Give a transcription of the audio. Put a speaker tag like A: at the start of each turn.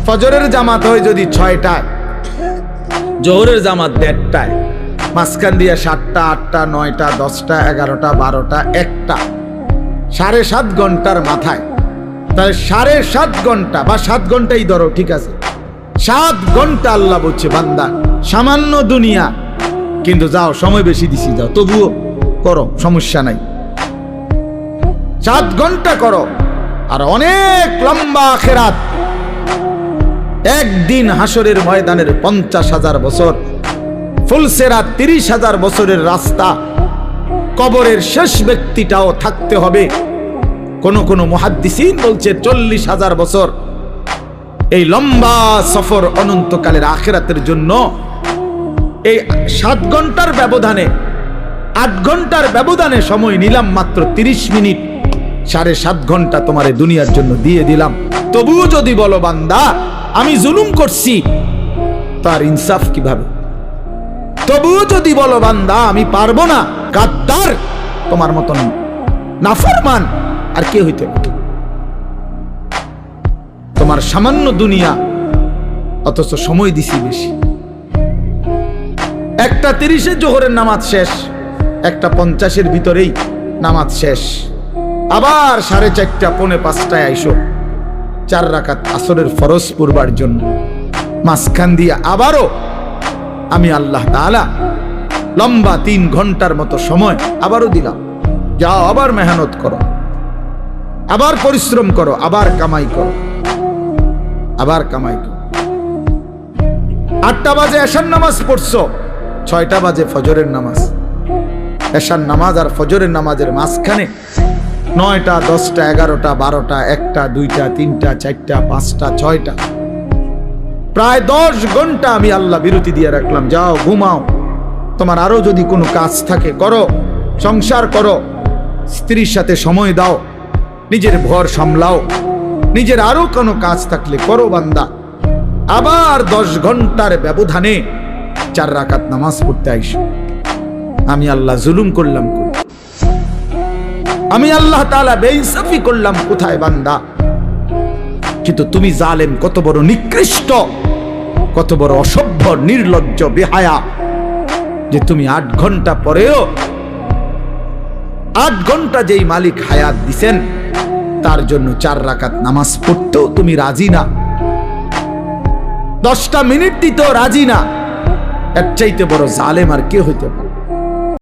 A: ফজরের জামাত হয় যদি 6টায়, জোহরের জামাত 1:30টায়, মাঝখান দিয়ে 7টা, 8টা, 9টা, 10টা, 11টা, 12টা, 1টা, 7.5 ঘন্টার মাথায়। তাহলে 7.5 ঘন্টা বা 7 ঘন্টাই ধরো, ঠিক আছে, 7 ঘন্টা আল্লাহ বলছে বান্দা সামান্য দুনিয়া, কিন্তু যাও সময় বেশি দিছি, যাও তবুও করো, সমস্যা নাই, 7 ঘন্টা করো। আর অনেক লম্বা আখিরাত, একদিন হাসরের ময়দানের 50,000 বছর, ফুলসেরাত 30,000 বছরের রাস্তা, কবরের শেষ ব্যক্তিটাও থাকতে হবে। কোন কোন মুহাদ্দিসিন বলছে 40,000 বছর। এই লম্বা সফর অনন্তকালের আখিরাতের জন্য এই 7 ঘন্টার ব্যবধানে, 8 ঘন্টার ব্যবধানে সময় নিলাম মাত্র 30 মিনিট, 7.5 ঘন্টা তোমার দুনিয়ার জন্য দিয়ে দিলাম। তবুও যদি বলো বান্দা আমি জুলুম করছি, তার ইনসাফ কিভাবে? তবুও যদি বলো বান্দা আমি পারবো না, গাদ্দার, তোমার মতন নাফরমান আর কে হইতে পারে? তোমার সামান্য দুনিয়া, অথচ সময় দিছি বেশি। 1:30 জোহরের নামাজ শেষ, 1:50 ভিতরেই নামাজ শেষ। আবার 4:30, 4:45টায় আইসো 4 রাকাত আসরের ফরজ পড়বার জন্য। মাঝখান দিয়ে আবারও আমি আল্লাহ তাআলা লম্বা 3 ঘন্টার মতো সময় আবারও দিলাম, যাও আবার মেহনত করো, আবার পরিশ্রম করো, আবার কামাই করো, আবার কামাই করো। 8টা বাজে এশার নামাজ পড়ছো, 6টা বাজে ফজরের নামাজ। এশার নামাজ আর ফজরের নামাজের মাঝখানে 9টা, 10টা, 11টা, 12টা, 1টা, 2টা, 3টা, 4টা, 5টা, 6টা, প্রায় 10 ঘন্টা আমি আল্লাহ বিরতি দিয়ে রাখলাম। যাও ঘুমাও, তোমার আরো যদি কোনো কাজ থাকে করো, সংসার করো, স্ত্রীর সাথে সময় দাও, নিজের ঘর সামলাও, নিজের আরো কোনো কাজ থাকলে করো বান্দা। আবার 10 ঘন্টার ব্যবধানে 4 রাকাত নামাজ পড়তে আইসো। আমি আল্লাহ জুলুম করলাম কই? আমি আল্লাহ তাআলা বেইনসাফি করলাম কোথায় বান্দা? কিন্তু তুমি জালেম, কত বড় নিকৃষ্ট, কত বড় অসভ্য, নির্লজ্জ, বেহায়া, যে তুমি 8 ঘন্টা পরেও, 8 ঘন্টা যেই মালিক হায়াত দিছেন তার জন্য 4 রাকাত নামাজ পড়তেও তুমি রাজি না, 10টা মিনিট দিতেও রাজি না। এর চাইতে বড় জালেম আর কে হইতে পারে?